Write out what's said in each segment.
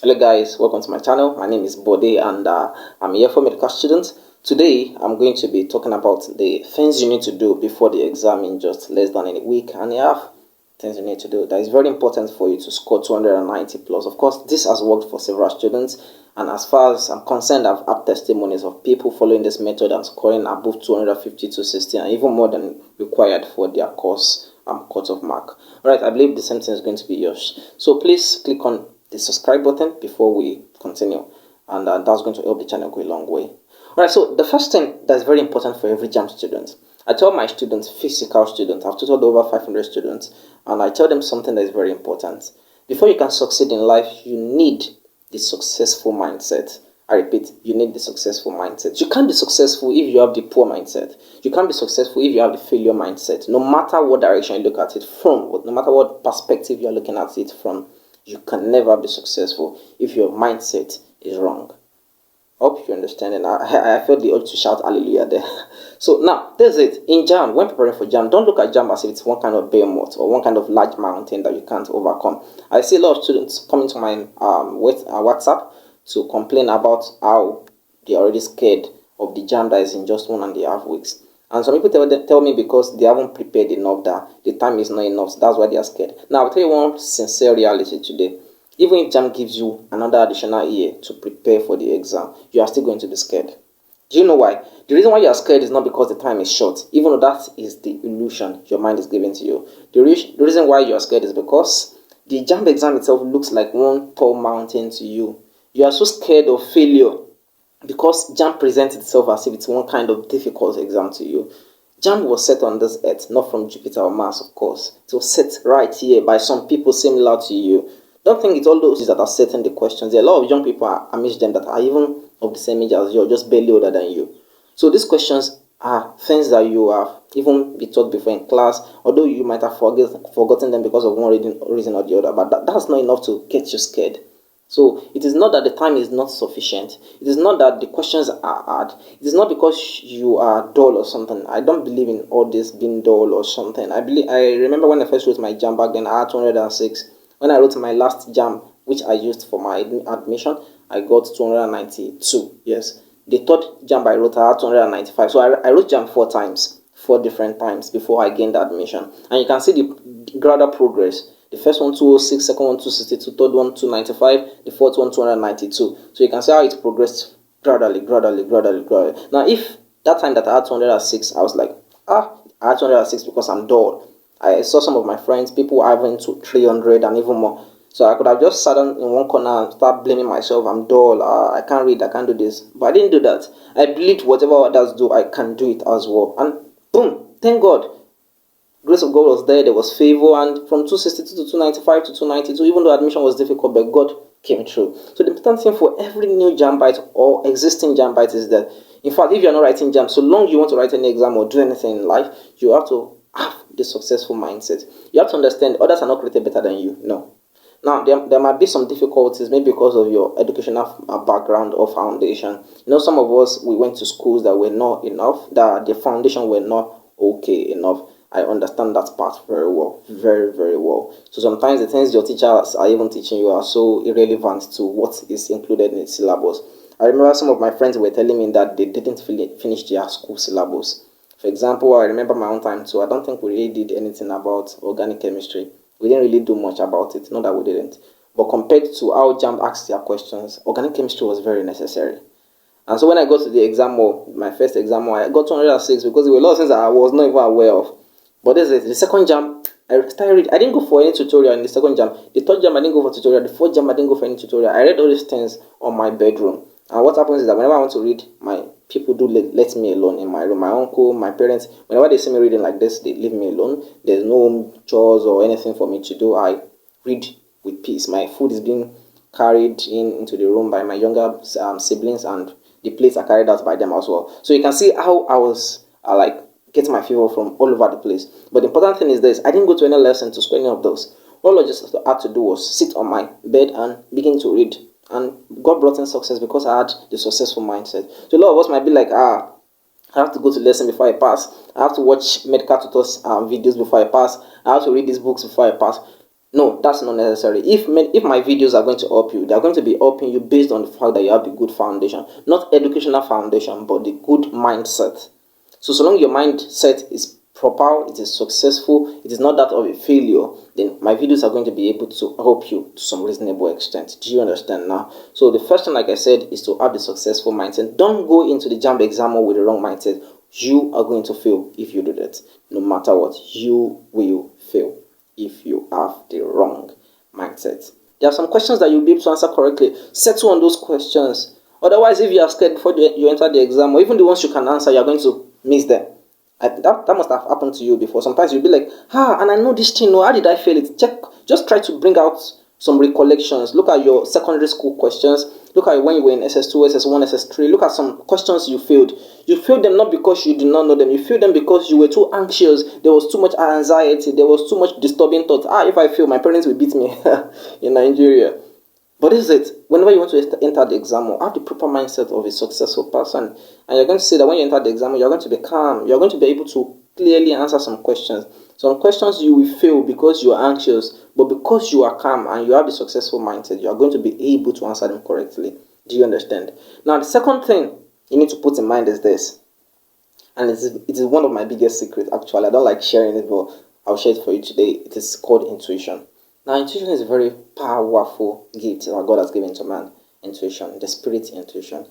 Hello guys, welcome to my channel. My name is Bode and I'm here for medical students. Today I'm going to be talking about the things you need to do before the exam in just less than a week and a half. Things you need to do that is very important for you to score 290 plus. Of course, this has worked for several students, and as far as I'm concerned, I've had testimonies of people following this method and scoring above 250 to 60 and even more than required for their course cutoff mark. Alright, I believe the same thing is going to be yours. So please click on the subscribe button before we continue, and that's going to help the channel go a long way. Alright, so the first thing that's very important for every Jamb student, I tell my students, physical students, I've tutored over 500 students, and I tell them something that is very important. Before you can succeed in life, you need the successful mindset. I repeat, you need the successful mindset. You can't be successful if you have the poor mindset. You can't be successful if you have the failure mindset. No matter what direction you look at it from, no matter what perspective you're looking at it from, you can never be successful if your mindset is wrong. Hope you understand, and I felt the urge to shout hallelujah there. So now, that's it. In Jamb, when preparing for Jamb, don't look at Jamb as if it's one kind of behemoth or one kind of large mountain that you can't overcome. I see a lot of students coming to my WhatsApp to complain about how they're already scared of the Jamb that is in just 1.5 weeks. And some people tell me because they haven't prepared enough, that the time is not enough, so that's why they are scared. Now, I'll tell you one sincere reality today. Even if Jamb gives you another additional year to prepare for the exam, you are still going to be scared. Do you know why? The reason why you are scared is not because the time is short, even though that is the illusion your mind is giving to you. The reason why you are scared is because the Jamb exam itself looks like one tall mountain to you. You are so scared of failure because Jamb presents itself as if it's one kind of difficult exam to you. Jamb was set on this earth, not from Jupiter or Mars, of course. It was set right here by some people similar to you. Don't think it's all those that are setting the questions. There are a lot of young people amidst them that are even of the same age as you, or just barely older than you. So these questions are things that you have even been taught before in class, although you might have forgotten them because of one reason or the other. But that's not enough to get you scared. So it is not that the time is not sufficient. It is not that the questions are hard. It is not because you are dull or something. I don't believe in all this being dull or something. I remember when I first wrote my Jamb back then, I had 206. When I wrote my last Jamb, which I used for my admission, I got 292. Yes. The third Jamb I wrote, I had 295. So I wrote Jamb 4 different times before I gained admission. And you can see the gradual progress. The first one 206, second one 262, third one 295, the fourth one 292. So you can see how it progressed gradually. Now, if that time that I had 206, I was like, I had 206 because I'm dull. I saw some of my friends, people having 300 and even more. So I could have just sat down in one corner and start blaming myself. I'm dull. I can't read. I can't do this. But I didn't do that. I believed whatever others do, I can do it as well. And boom, thank God. Grace of God was there. There was favor. And from 262 to 295 to 292, even though admission was difficult, but God came through. So the important thing for every new Jambite or existing Jambite is that, in fact, if you're not writing Jamb, so long you want to write any exam or do anything in life, you have to have the successful mindset. You have to understand others are not created better than you. No. Now, there might be some difficulties, maybe because of your educational background or foundation. You know, some of us, we went to schools that were not enough, that the foundation were not okay enough. I understand that part very well, very well. So sometimes the things your teachers are even teaching you are so irrelevant to what is included in the syllabus. I remember some of my friends were telling me that they didn't finish their school syllabus. For example, I remember my own time too. I don't think we really did anything about organic chemistry. We didn't really do much about it. Not that we didn't. But compared to how Jamb asked their questions, organic chemistry was very necessary. And so when I got to the exam hall, my first exam hall, I got 206 because there were a lot of things that I was not even aware of. But this is the second Jamb. I started reading. I didn't go for any tutorial in the second Jamb. The third Jamb, I didn't go for tutorial. The fourth Jamb, I didn't go for any tutorial. I read all these things on my bedroom. And what happens is that whenever I want to read, my people do let me alone in my room. My uncle, my parents, whenever they see me reading like this, they leave me alone. There's no chores or anything for me to do. I read with peace. My food is being carried into the room by my younger siblings, and the plates are carried out by them as well. So you can see how I was like getting my fever from all over the place. But the important thing is this: I didn't go to any lesson to score any of those. All I just had to do was sit on my bed and begin to read. And God brought in success because I had the successful mindset. So a lot of us might be like, I have to go to lesson before I pass. I have to watch medical tutors videos before I pass. I have to read these books before I pass. No, that's not necessary. If my videos are going to help you, they are going to be helping you based on the fact that you have the good foundation, not educational foundation, but the good mindset. So long your mindset is proper, it is successful, it is not that of a failure, then my videos are going to be able to help you to some reasonable extent. Do you understand now? So the first thing, like I said, is to have the successful mindset. Don't go into the Jamb exam with the wrong mindset. You are going to fail if you do that. No matter what, you will fail if you have the wrong mindset. There are some questions that you'll be able to answer correctly. Settle on those questions. Otherwise, if you are scared before you enter the exam, or even the ones you can answer, you're going to miss them. That must have happened to you before. Sometimes you'll be like, and I know this thing. No, how did I fail it? Just try to bring out some recollections. Look at your secondary school questions. Look at when you were in SS2, SS1, SS3. Look at some questions you failed. You failed them not because you did not know them. You failed them because you were too anxious. There was too much anxiety. There was too much disturbing thoughts. If I fail, my parents will beat me in Nigeria. But this is it. Whenever you want to enter the exam, have the proper mindset of a successful person. And you're going to see that when you enter the exam, you're going to be calm. You're going to be able to clearly answer some questions. Some questions you will fail because you are anxious, but because you are calm and you have the successful mindset, you are going to be able to answer them correctly. Do you understand? Now, the second thing you need to put in mind is this. And it is one of my biggest secrets, actually. I don't like sharing it, but I'll share it for you today. It is called intuition. Now, intuition is a very powerful gift that God has given to man. Intuition, the spirit intuition.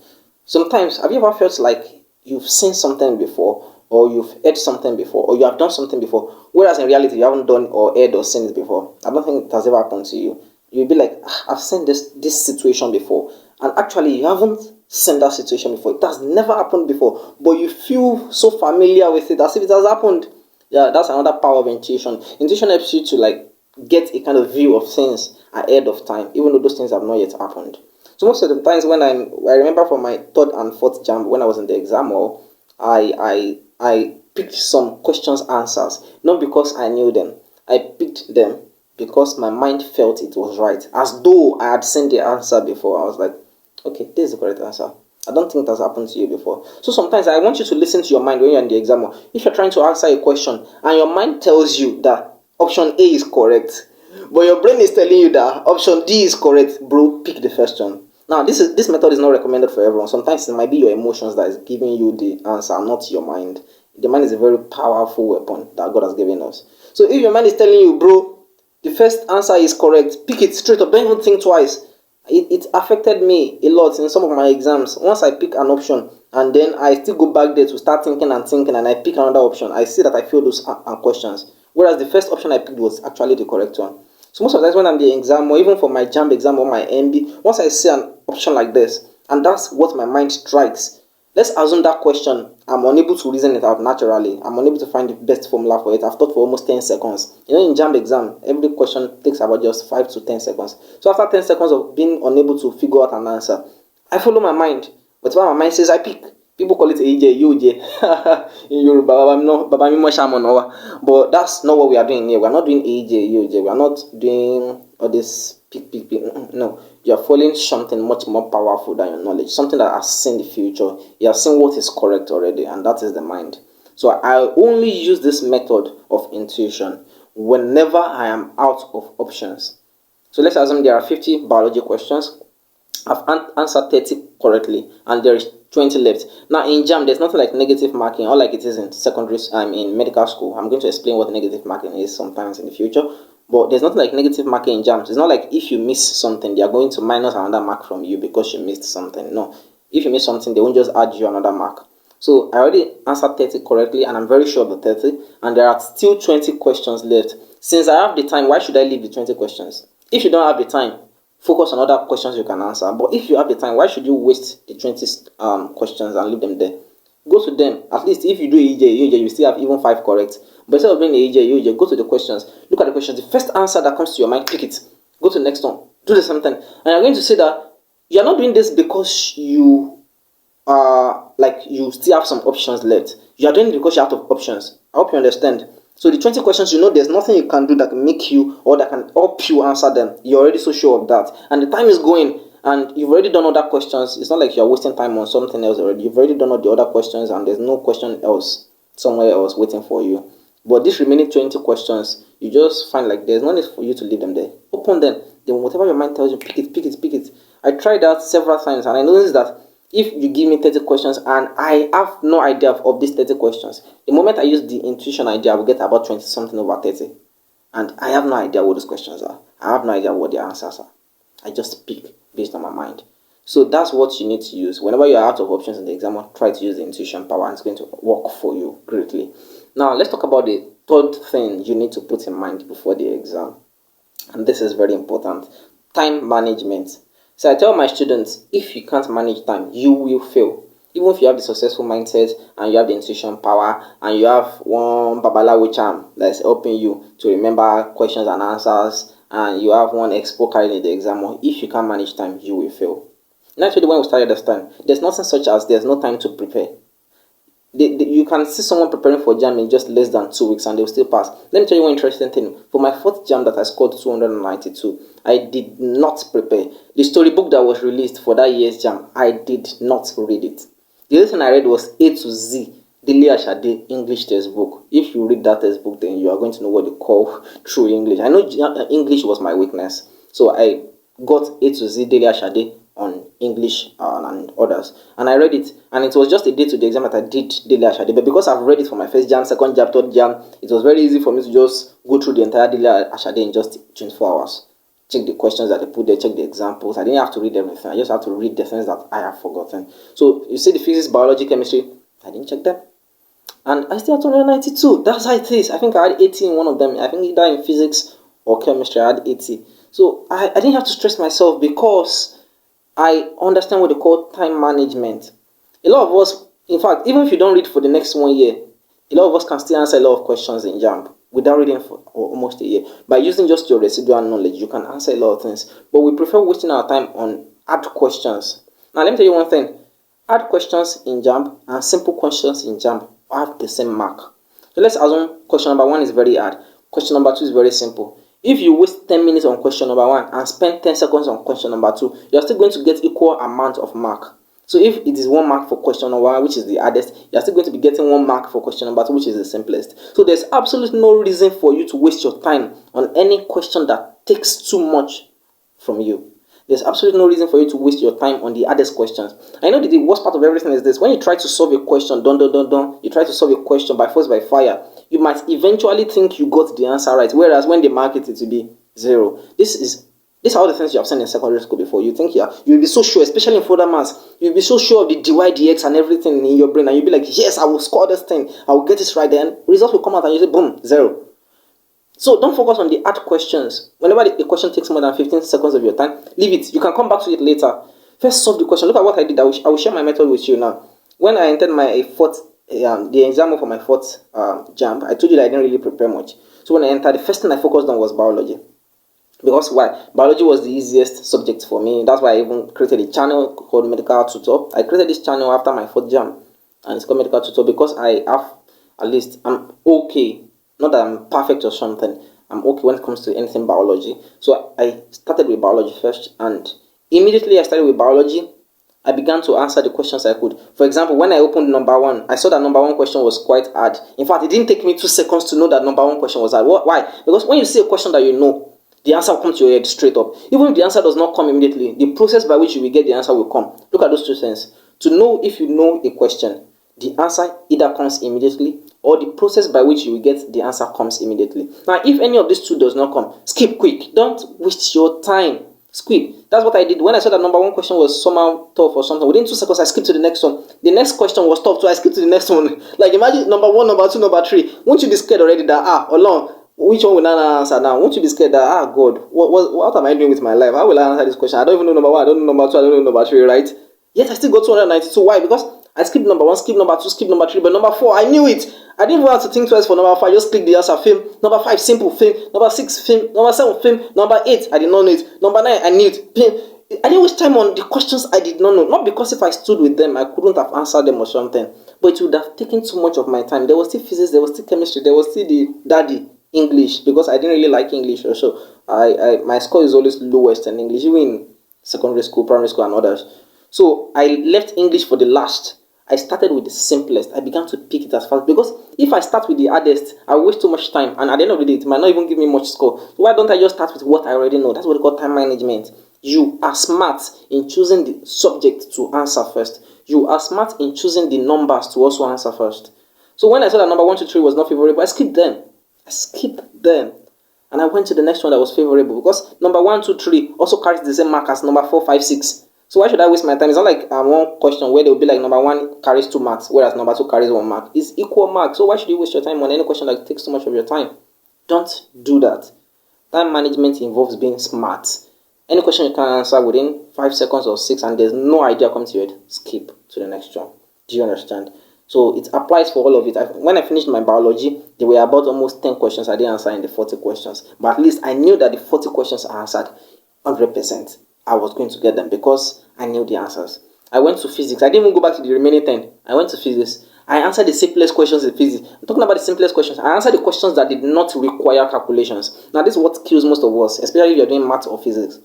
Sometimes, have you ever felt like you've seen something before, or you've heard something before, or you have done something before, whereas in reality you haven't done or heard or seen it before? I don't think it has ever happened to you. You'll be like, I've seen this situation before, and actually you haven't seen that situation before. It has never happened before, but you feel so familiar with it as if it has happened. Yeah, that's another power of intuition. Intuition helps you to get a kind of view of things ahead of time, even though those things have not yet happened. So most of the times when I remember from my third and fourth Jamb, when I was in the exam hall, I picked some questions answers, not because I knew them. I picked them because my mind felt it was right, as though I had seen the answer before. I was like, okay, this is the correct answer. I don't think that's happened to you before. So sometimes I want you to listen to your mind when you're in the exam hall. If you're trying to answer a question and your mind tells you that option A is correct, but your brain is telling you that option D is correct, bro, pick the first one. Now, this method is not recommended for everyone. Sometimes it might be your emotions that is giving you the answer, not your mind. The mind is a very powerful weapon that God has given us. So if your mind is telling you, bro, the first answer is correct, pick it straight up. Don't even think twice. It affected me a lot in some of my exams. Once I pick an option and then I still go back there to start thinking and I pick another option, I see that I fail those questions. Whereas the first option I picked was actually the correct one. So most of the times when I'm in the exam, or even for my Jamb exam or my MB, once I see an option like this, and that's what my mind strikes, let's assume that question, I'm unable to reason it out naturally. I'm unable to find the best formula for it. I've thought for almost 10 seconds. You know, in Jamb exam, every question takes about just 5 to 10 seconds. So after 10 seconds of being unable to figure out an answer, I follow my mind. But when my mind says I pick, people call it AJ, UJ in Yoruba, but that's not what we are doing here. We are not doing AJ, UJ. We are not doing all this pick. No, you are following something much more powerful than your knowledge, something that has seen the future. You have seen what is correct already, and that is the mind. So I only use this method of intuition whenever I am out of options. So let's assume there are 50 biology questions. I've answered 30 correctly, and there is 20 left. Now in Jamb, there's nothing like negative marking, or like it is in secondary. In medical school. I'm going to explain what negative marking is sometimes in the future. But there's nothing like negative marking in Jamb. It's not like if you miss something, they are going to minus another mark from you because you missed something. No, if you miss something, they won't just add you another mark. So I already answered 30 correctly, and I'm very sure of the 30, and there are still 20 questions left. Since I have the time, why should I leave the 20 questions? If you don't have the time, focus on other questions you can answer. But if you have the time, why should you waste the 20 questions and leave them there? Go to them. At least if you do EJ, you still have even 5 correct. But instead of doing EJ, go to the questions. Look at the questions. The first answer that comes to your mind, pick it. Go to the next one. Do the same thing. And you're going to see that you're not doing this because you you still have some options left. You are doing it because you're out of options. I hope you understand. So the 20 questions, there's nothing you can do that can make you or that can help you answer them. You're already so sure of that. And the time is going, and you've already done other questions. It's not like you're wasting time on something else already. You've already done all the other questions, and there's no question else somewhere else waiting for you. But these remaining 20 questions, you just find like there's no need for you to leave them there. Open them. Then whatever your mind tells you, pick it, pick it, pick it. I tried that several times and I noticed that if you give me 30 questions and I have no idea of these 30 questions, the moment I use the intuition idea, I will get about 20 something over 30. And I have no idea what those questions are. I have no idea what the answers are. I just pick based on my mind. So that's what you need to use. Whenever you're out of options in the exam, try to use the intuition power and it's going to work for you greatly. Now, let's talk about the third thing you need to put in mind before the exam. And this is very important. Time management. So I tell my students, if you can't manage time, you will fail. Even if you have the successful mindset and you have the intuition power and you have one babalawo charm that's helping you to remember questions and answers and you have one expo carrying in the exam, if you can't manage time, you will fail. Naturally, when we started this time, there's nothing such as there's no time to prepare. You can see someone preparing for Jamb in just less than 2 weeks and they'll still pass. Let me tell you one interesting thing. For my fourth Jamb that I scored 292, I did not prepare. The storybook that was released for that year's Jamb, I did not read it. The other thing I read was A to Z, Dele Ashade English textbook. If you read that textbook, then you are going to know what they call true English. I know English was my weakness, so I got A to Z, Dele Ashade on English and others, and I read it, and it was just a day to the exam that I did Dele Ashade. But because I've read it for my first Jamb, second Jamb, third Jamb, it was very easy for me to just go through the entire Dele Ashade in just 24 hours. Check the questions that they put there, check the examples. I didn't have to read everything. I just have to read the things that I have forgotten. So you see the physics, biology, chemistry, I didn't check them. And I still had 292. That's how it is. I think I had 80 in one of them. I think either in physics or chemistry, I had 80. So I didn't have to stress myself because I understand what they call time management. A lot of us, in fact, even if you don't read for the next 1 year, a lot of us can still answer a lot of questions in Jamb without reading for almost a year. By using just your residual knowledge, you can answer a lot of things. But we prefer wasting our time on hard questions. Now, let me tell you one thing. Hard questions in Jamb and simple questions in Jamb have the same mark. So let's assume question number 1 is very hard. Question number 2 is very simple. If you waste 10 minutes on question number 1 and spend 10 seconds on question number 2, you're still going to get equal amount of mark. So if it is 1 mark for question number 1, which is the hardest, you're still going to be getting 1 mark for question number 2, which is the simplest. So there's absolutely no reason for you to waste your time on any question that takes too much from you. There's absolutely no reason for you to waste your time on the hardest questions. I know that the worst part of everything is this. When you try to solve a question, you try to solve a question by force by fire, you might eventually think you got the answer right, whereas when they mark it to be 0. These are all the things you have seen in secondary school before. You think you'll be so sure, especially in further maths, you'll be so sure of the dy, dx and everything in your brain, and you'll be like, yes, I will score this thing, I will get this right. Then results will come out and you say, boom, 0. So don't focus on the hard questions. Whenever the question takes more than 15 seconds of your time, leave it. You can come back to it later. First solve the question. Look at what I did. I will share my method with you now. When I entered my fourth, the exam for my fourth Jamb, I told you that I didn't really prepare much. So when I entered, the first thing I focused on was biology. Because why? Biology was the easiest subject for me. That's why I even created a channel called Medical Tutor. I created this channel after my fourth Jamb, and it's called Medical Tutor because I have, at least, I'm okay. Not that I'm perfect or something. I'm okay when it comes to anything biology. So I started with biology first, and immediately I started with biology, I began to answer the questions I could. For example, when I opened number 1, I saw that number 1 question was quite hard. In fact, it didn't take me 2 seconds to know that number 1 question was hard. Why? Because when you see a question that you know, the answer will come to your head straight up. Even if the answer does not come immediately, the process by which you will get the answer will come. Look at those 2 things. To know if you know a question, the answer either comes immediately or the process by which you will get the answer comes immediately. Now, if any of these 2 does not come, skip quick. Don't waste your time. Skip. That's what I did. When I saw that number 1 question was somehow tough or something, within 2 seconds, I skipped to the next one. The next question was tough, so I skipped to the next one. Like, imagine number 1, number 2, number 3. Won't you be scared already that, along, which one will I answer now? Won't you be scared that, God, what am I doing with my life? How will I answer this question? I don't even know number 1, I don't know number 2, I don't know number 3, right? Yet I still got 292. Why? Because I skipped number 1, skipped number 2, skipped number 3, but number 4, I knew it. I didn't even have to think twice for number 5. Just click the answer, film. Number 5, simple, film. Number 6, film. Number 7, film. Number 8, I did not know it. Number 9, I knew it. Film. I didn't waste time on the questions I did not know. Not because if I stood with them, I couldn't have answered them or something. But it would have taken too much of my time. There was still physics, there was still chemistry, there was still the daddy English, because I didn't really like English also. My score is always lowest in English, even in secondary school, primary school, and others. So I left English for the last. I started with the simplest. I began to pick it as fast, because if I start with the hardest, I waste too much time, and at the end of the day, it might not even give me much score. So why don't I just start with what I already know? That's what they call time management. You are smart in choosing the subject to answer first. You are smart in choosing the numbers to also answer first. So when I saw that number 1, 2, 3 was not favorable, I skipped them. And I went to the next one that was favorable, because number 1, 2, 3 also carries the same mark as number 4, 5, 6. So why should I waste my time? It's not like one question where they will be like number 1 carries 2 marks, whereas number 2 carries 1 mark. It's equal marks. So why should you waste your time on any question that takes too much of your time? Don't do that. Time management involves being smart. Any question you can answer within 5 seconds or 6, and there's no idea coming to your head, skip to the next one. Do you understand? So it applies for all of it. When I finished my biology, there were about almost 10 questions I didn't answer in the 40 questions. But at least I knew that the 40 questions I answered 100%. I was going to get them because I knew the answers. I went to physics. I didn't even go back to the remaining 10. I went to physics. I answered the simplest questions in physics. I'm talking about the simplest questions. I answered the questions that did not require calculations. Now, this is what kills most of us, especially if you're doing math or physics.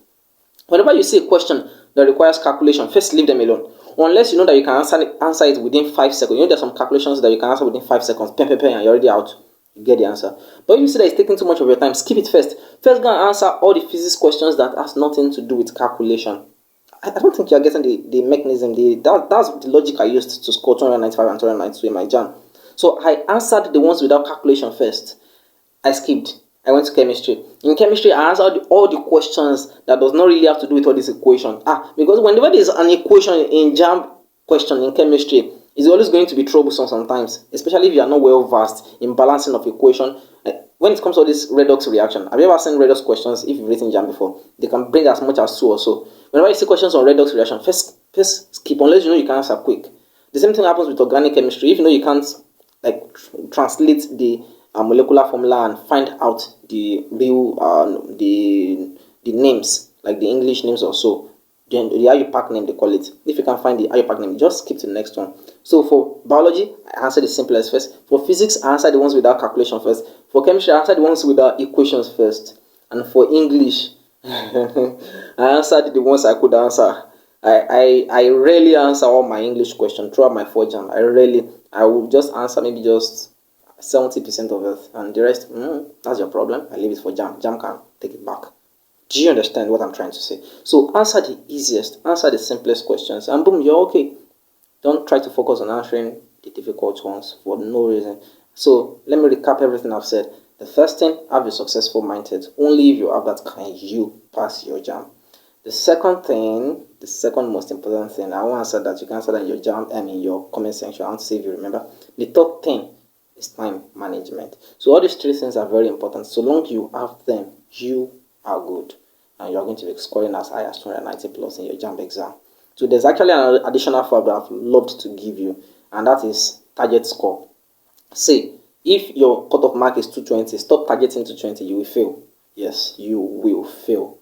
Whenever you see a question that requires calculation, first leave them alone. Unless you know that you can answer it within 5 seconds. You know there's some calculations that you can answer within 5 seconds. And you're already out. You get the answer. But if you see that it's taking too much of your time, skip it first. First go and answer all the physics questions that has nothing to do with calculation. I don't think you're getting the mechanism. That's the logic I used to score 295 and 292 in my Jamb. So I answered the ones without calculation first. I skipped. I went to chemistry. In chemistry, I answered all the questions that does not really have to do with all this equation. Because whenever there's an equation in Jamb question in chemistry, it's always going to be troublesome sometimes, especially if you are not well versed in balancing of equation. When it comes to this redox reaction, have you ever seen redox questions? If you've written Jamb before, they can bring as much as 2 or so. Whenever you see questions on redox reaction, first skip, unless you know you can answer quick. The same thing happens with organic chemistry. If you know you can't translate the molecular formula and find out the real the names, like the English names or so, then the IUPAC name they call it. If you can find the IUPAC name, just skip to the next one. So for biology, I answered the simplest first. For physics, I answered the ones without calculation first. For chemistry, I answered the ones without equations first. And for English, I answered the ones I could answer. I rarely answer all my English questions throughout my 4 Jamb. I will just answer maybe just 70% of it, and the rest, that's your problem. I leave it for Jamb. Jamb can take it back. Do you understand what I'm trying to say? So answer the easiest, answer the simplest questions, and boom, you're okay. Don't try to focus on answering the difficult ones for no reason. So let me recap everything I've said. The first thing, have a successful mindset. Only if you have that can you pass your Jamb. The second thing, the second most important thing, I won't answer that. You can answer that in your Jamb and in your comment section. I want to see if you remember. The third thing is time management. So all these 3 things are very important. So long you have them, you are good, and you are going to be scoring as high as 290 plus in your Jamb exam. So there's actually an additional fact that I've loved to give you, and that is target score. Say if your cutoff mark is 220, stop targeting 220, you will fail. Yes, you will fail.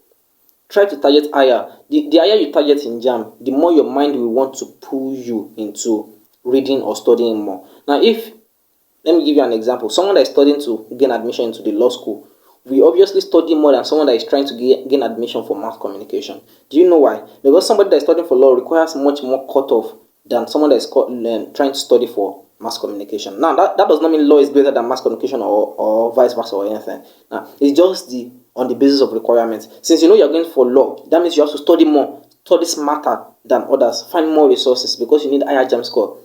Try to target higher. The higher you target in Jamb, the more your mind will want to pull you into reading or studying more. Now, let me give you an example. Someone that is studying to gain admission into the law school, we obviously study more than someone that is trying to gain admission for mass communication. Do you know why? Because somebody that is studying for law requires much more cutoff than someone that is trying to study for mass communication. Now, that does not mean law is better than mass communication or vice versa or anything. Now, it's just on the basis of requirements. Since you know you're going for law, that means you have to study more, study smarter than others, find more resources because you need higher Jamb score.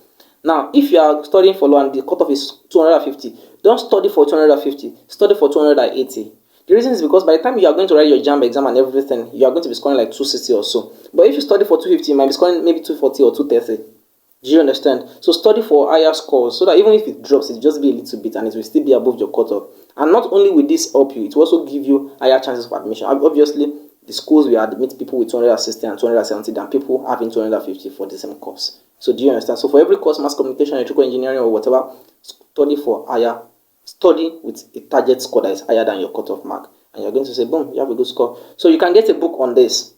Now, if you are studying for law and the cutoff is 250, don't study for 250, study for 280. The reason is because by the time you are going to write your Jamb exam and everything, you are going to be scoring like 260 or so. But if you study for 250, you might be scoring maybe 240 or 230. Do you understand? So study for higher scores so that even if it drops, it just be a little bit and it will still be above your cutoff. And not only will this help you, it will also give you higher chances for admission. Obviously, the schools will admit people with 260 and 270 than people having 250 for the same course. So do you understand? So for every course, mass communication, electrical engineering or whatever, study with a target score that is higher than your cutoff mark. And you're going to say, boom, you have a good score. So you can get a book on this.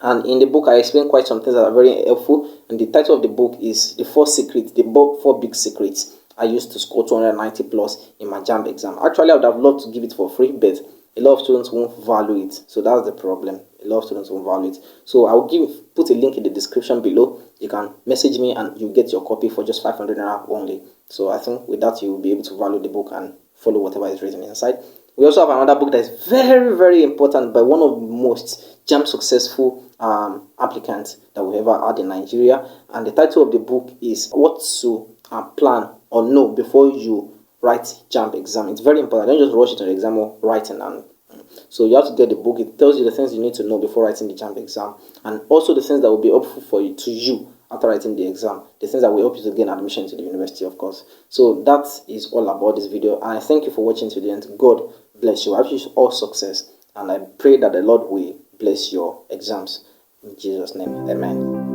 And in the book, I explain quite some things that are very helpful. And the title of the book is The 4 Big Secrets I used to score 290 plus in my Jamb exam. Actually, I would have loved to give it for free, but a lot of students won't value it. So that's the problem. A lot of students won't value it. So I'll put a link in the description below. You can message me and you get your copy for just 500 naira only. So I think with that you will be able to value the book and follow whatever is written inside. We also have another book that is very, very important by one of the most Jamb successful applicants that we ever had in Nigeria. And the title of the book is What to Plan or Know Before You Write Jamb Exam. It's very important. Don't just rush into the exam or writing. And so you have to get the book. It tells you the things you need to know before writing the Jamb exam, and also the things that will be helpful for you after writing the exam, the things that will help you to gain admission to the university, of course. So that is all about this video, and I thank you for watching to the end. God bless you. I wish you all success, and I pray that the Lord will bless your exams. In Jesus' name, amen.